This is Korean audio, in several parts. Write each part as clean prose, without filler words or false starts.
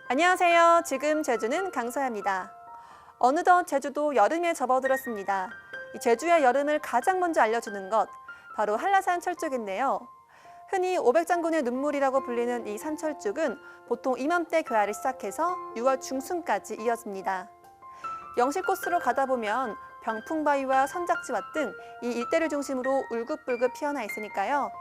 안녕하세요. 지금 제주는 강서야입니다. 어느덧 제주도 여름에 접어들었습니다. 제주의 여름을 가장 먼저 알려주는 것, 바로 한라산 철쭉인데요. 흔히 500장군의 눈물이라고 불리는 이 산철쭉은 보통 이맘때 개화를 시작해서 6월 중순까지 이어집니다. 영시 코스로 가다 보면 병풍바위와 선작지와 등 이 일대를 중심으로 울긋불긋 피어나 있으니까요.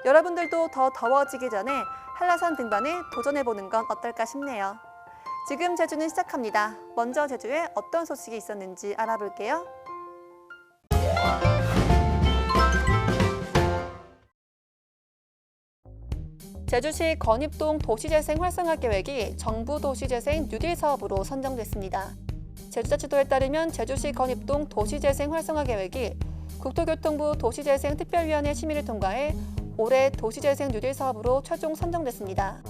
여러분들도 더 더워지기 전에 한라산 등반에 도전해보는 건 어떨까 싶네요. 지금 제주는 시작합니다. 먼저 제주에 어떤 소식이 있었는지 알아볼게요. 제주시 건입동 도시재생 활성화 계획이 정부 도시재생 뉴딜 사업으로 선정됐습니다. 제주자치도에 따르면 제주시 건입동 도시재생 활성화 계획이 국토교통부 도시재생특별위원회 심의를 통과해 올해 도시재생 뉴딜 사업으로 최종 선정됐습니다.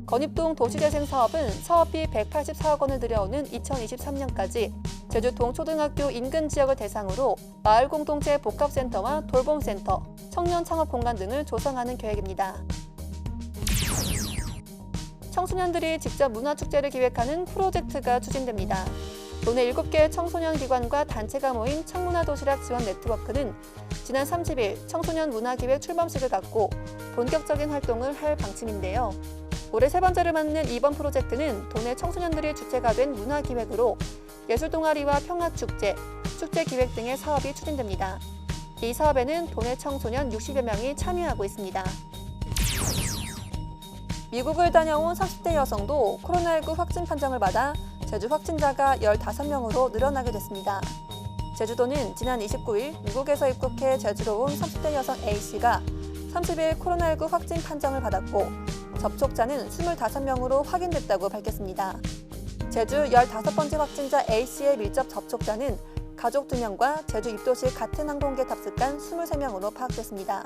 건입동 도시재생 사업은 사업비 184억 원을 들여오는 2023년까지 제주 동초등학교 인근 지역을 대상으로 마을 공동체 복합센터와 돌봄센터, 청년 창업 공간 등을 조성하는 계획입니다. 청소년들이 직접 문화축제를 기획하는 프로젝트가 추진됩니다. 도내 7개 청소년 기관과 단체가 모인 청문화도시락 지원 네트워크는 지난 30일 청소년 문화기획 출범식을 갖고 본격적인 활동을 할 방침인데요. 올해 세 번째를 맞는 이번 프로젝트는 도내 청소년들이 주체가 된 문화기획으로 예술동아리와 평화축제, 축제기획 등의 사업이 추진됩니다. 이 사업에는 도내 청소년 60여 명이 참여하고 있습니다. 미국을 다녀온 30대 여성도 코로나19 확진 판정을 받아 제주 확진자가 15명으로 늘어나게 됐습니다. 제주도는 지난 29일 미국에서 입국해 제주로 온 30대 여성 A씨가 30일 코로나19 확진 판정을 받았고 접촉자는 25명으로 확인됐다고 밝혔습니다. 제주 15번째 확진자 A씨의 밀접 접촉자는 가족 2명과 제주 입도시 같은 항공기에 탑승한 23명으로 파악됐습니다.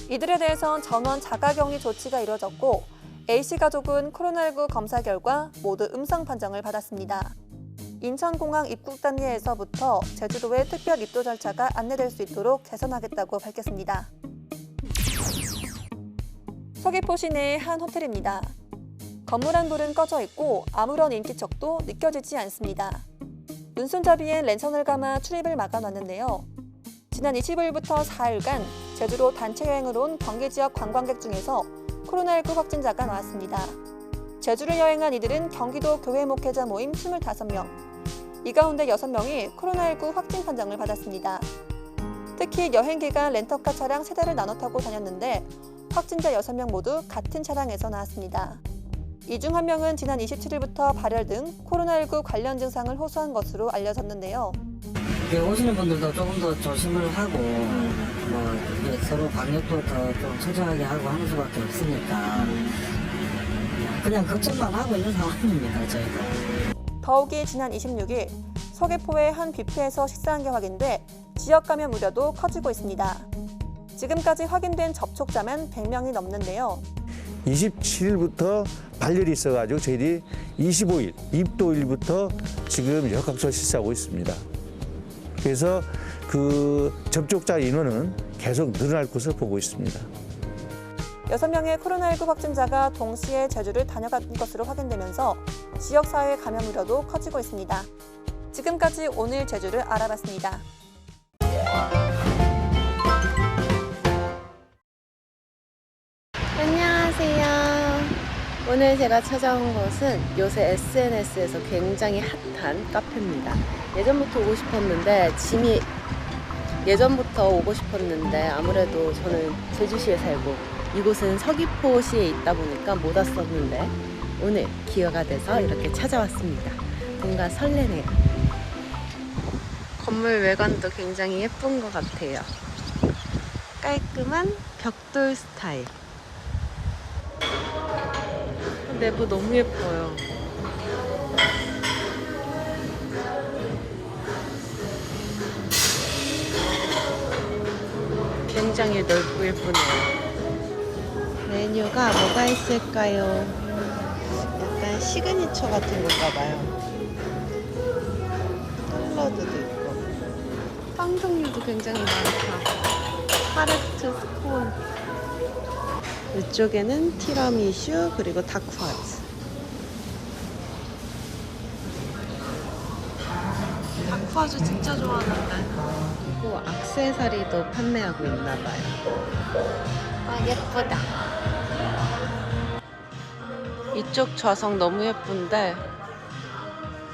이들에 대해선 전원 자가격리 조치가 이뤄졌고 A씨 가족은 코로나19 검사 결과 모두 음성 판정을 받았습니다. 인천공항 입국 단계에서부터 제주도의 특별 입도 절차가 안내될 수 있도록 개선하겠다고 밝혔습니다. 서귀포 시내의 한 호텔입니다. 건물 한 불은 꺼져 있고 아무런 인기척도 느껴지지 않습니다. 눈손잡이엔 랜선을 감아 출입을 막아놨는데요. 지난 25일부터 4일간 제주로 단체 여행을 온 경기 지역 관광객 중에서 코로나19 확진자가 나왔습니다. 제주를 여행한 이들은 경기도 교회 목회자 모임 25명, 이 가운데 6명이 코로나19 확진 판정을 받았습니다. 특히 여행 기간 렌터카 차량 3대를 나눠 타고 다녔는데 확진자 6명 모두 같은 차량에서 나왔습니다. 이 중 한 명은 지난 27일부터 발열 등 코로나19 관련 증상을 호소한 것으로 알려졌는데요. 오시는 분들도 조금 더 조심을 하고 이제 서로 방역도 더 좀 철저하게 하고 하는 수밖에 없으니까 그냥 걱정만 하고 있는 상황입니다, 저희가. 더욱이 지난 26일 서귀포의 한 뷔페에서 식사한 게 확인돼 지역 감염 우려도 커지고 있습니다. 지금까지 확인된 접촉자만 100명이 넘는데요. 27일부터 발열이 있어가지고 저희들이 25일, 입도일부터 지금 역학조사 실시하고 있습니다. 그래서 그 접촉자 인원은 계속 늘어날 것으로 보고 있습니다. 6명의 코로나19 확진자가 동시에 제주를 다녀간 것으로 확인되면서 지역사회 감염 우려도 커지고 있습니다. 지금까지 오늘 제주를 알아봤습니다. 안녕하세요. 오늘 제가 찾아온 곳은 요새 SNS에서 굉장히 핫한 카페입니다. 예전부터 오고 싶었는데 예전부터 오고 싶었는데 아무래도 저는 제주시에 살고 이곳은 서귀포시에 있다 보니까 못 왔었는데 오늘 기회가 돼서 이렇게 찾아왔습니다. 뭔가 설레네요. 건물 외관도 굉장히 예쁜 것 같아요. 깔끔한 벽돌 스타일. 내부 너무 예뻐요. 굉장히 넓고 예쁘네요. 메뉴가 뭐가 있을까요? 약간 시그니처 같은 건가 봐요. 샐러드도 있고. 빵 종류도 굉장히 많다. 타르트 스콘. 이쪽에는 티라미슈 그리고 다쿠아즈. 다쿠아즈 진짜 좋아하는데. 그리고 액세서리도 판매하고 있나 봐요. 아 예쁘다. 이쪽 좌석 너무 예쁜데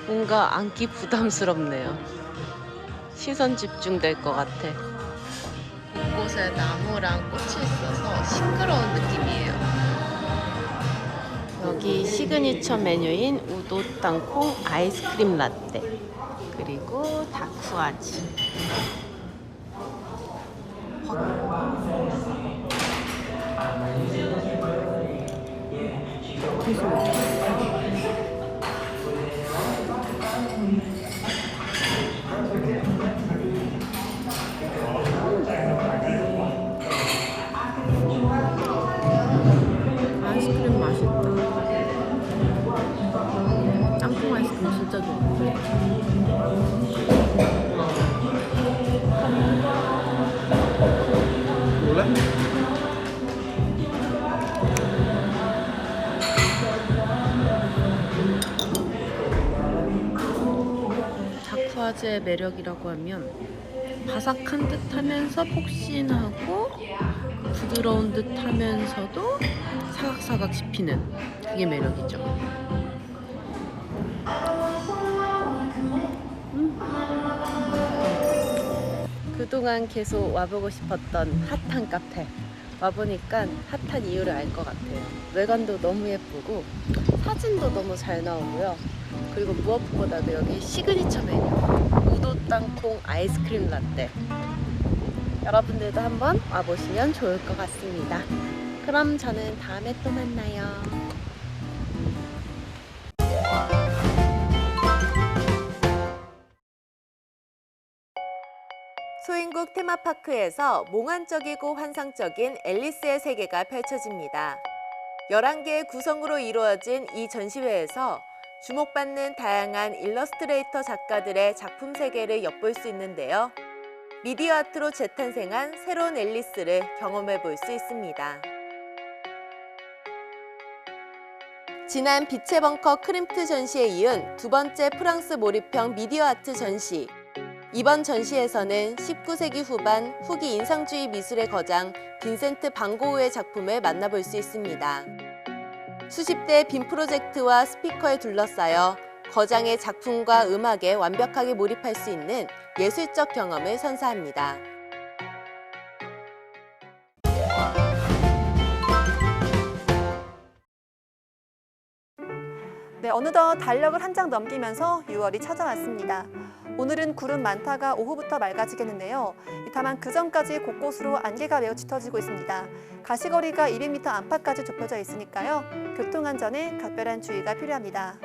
뭔가 앉기 부담스럽네요. 시선 집중될 것 같아. 곳곳에 나무랑 꽃이 있어서 시끄러운 느낌이에요. 여기 시그니처 메뉴인 우도 땅콩 아이스크림 라떼 그리고 다쿠아즈. 아이스크림 맛있다. 땅콩 아이스크림 진짜 좋아. 다쿠아즈의 매력이라고 하면 바삭한 듯 하면서 폭신하고 부드러운 듯 하면서도 사각사각 씹히는 그게 매력이죠. 그동안 계속 와보고 싶었던 핫한 카페 와보니까 핫한 이유를 알 것 같아요. 외관도 너무 예쁘고 사진도 너무 잘 나오고요. 그리고 무엇보다도 여기 시그니처 메뉴 우도 땅콩 아이스크림 라떼, 여러분들도 한번 와보시면 좋을 것 같습니다. 그럼 저는 다음에 또 만나요. 소인국 테마파크에서 몽환적이고 환상적인 앨리스의 세계가 펼쳐집니다. 11개의 구성으로 이루어진 이 전시회에서 주목받는 다양한 일러스트레이터 작가들의 작품 세계를 엿볼 수 있는데요. 미디어 아트로 재탄생한 새로운 앨리스를 경험해 볼 수 있습니다. 지난 빛의 벙커 크림트 전시에 이은 두 번째 프랑스 몰입형 미디어 아트 전시. 이번 전시에서는 19세기 후반 후기 인상주의 미술의 거장 빈센트 반 고흐의 작품을 만나볼 수 있습니다. 수십 대의 빔 프로젝트와 스피커에 둘러싸여 거장의 작품과 음악에 완벽하게 몰입할 수 있는 예술적 경험을 선사합니다. 네, 어느덧 달력을 한 장 넘기면서 6월이 찾아왔습니다. 오늘은 구름 많다가 오후부터 맑아지겠는데요. 다만 그 전까지 곳곳으로 안개가 매우 짙어지고 있습니다. 가시거리가 200m 안팎까지 좁혀져 있으니까요. 교통안전에 각별한 주의가 필요합니다.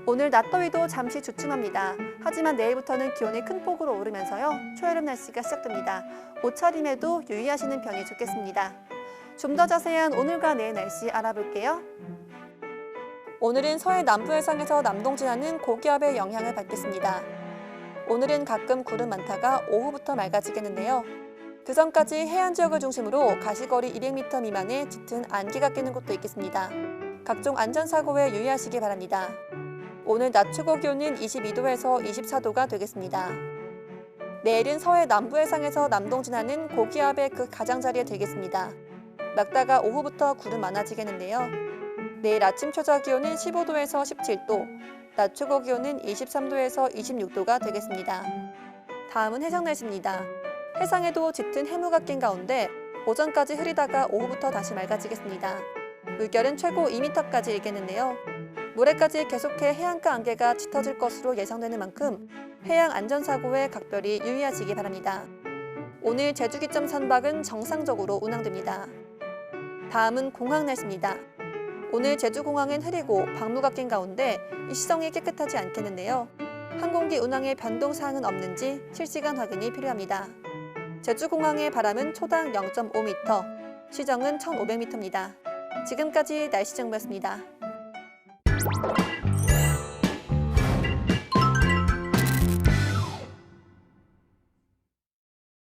오늘 낮더위도 잠시 주춤합니다. 하지만 내일부터는 기온이 큰 폭으로 오르면서요. 초여름 날씨가 시작됩니다. 옷차림에도 유의하시는 편이 좋겠습니다. 좀 더 자세한 오늘과 내일 날씨 알아볼게요. 오늘은 서해 남부해상에서 남동진하는 고기압의 영향을 받겠습니다. 오늘은 가끔 구름 많다가 오후부터 맑아지겠는데요. 그 전까지 해안 지역을 중심으로 가시거리 200m 미만의 짙은 안개가 끼는 곳도 있겠습니다. 각종 안전사고에 유의하시기 바랍니다. 오늘 낮 최고 기온은 22도에서 24도가 되겠습니다. 내일은 서해 남부해상에서 남동진하는 고기압의 그 가장자리에 들겠습니다. 맑다가 오후부터 구름 많아지겠는데요. 내일 아침 최저 기온은 15도에서 17도, 낮 최고 기온은 23도에서 26도가 되겠습니다. 다음은 해상 날씨입니다. 해상에도 짙은 해무가 낀 가운데 오전까지 흐리다가 오후부터 다시 맑아지겠습니다. 물결은 최고 2m까지 일겠는데요. 모레까지 계속해 해안가 안개가 짙어질 것으로 예상되는 만큼 해양 안전사고에 각별히 유의하시기 바랍니다. 오늘 제주기점 선박은 정상적으로 운항됩니다. 다음은 공항 날씨입니다. 오늘 제주공항은 흐리고 방무가 낀 가운데 시성이 깨끗하지 않겠는데요. 항공기 운항에 변동사항은 없는지 실시간 확인이 필요합니다. 제주공항의 바람은 초당 0.5m, 시정은 1,500m입니다. 지금까지 날씨 정보였습니다.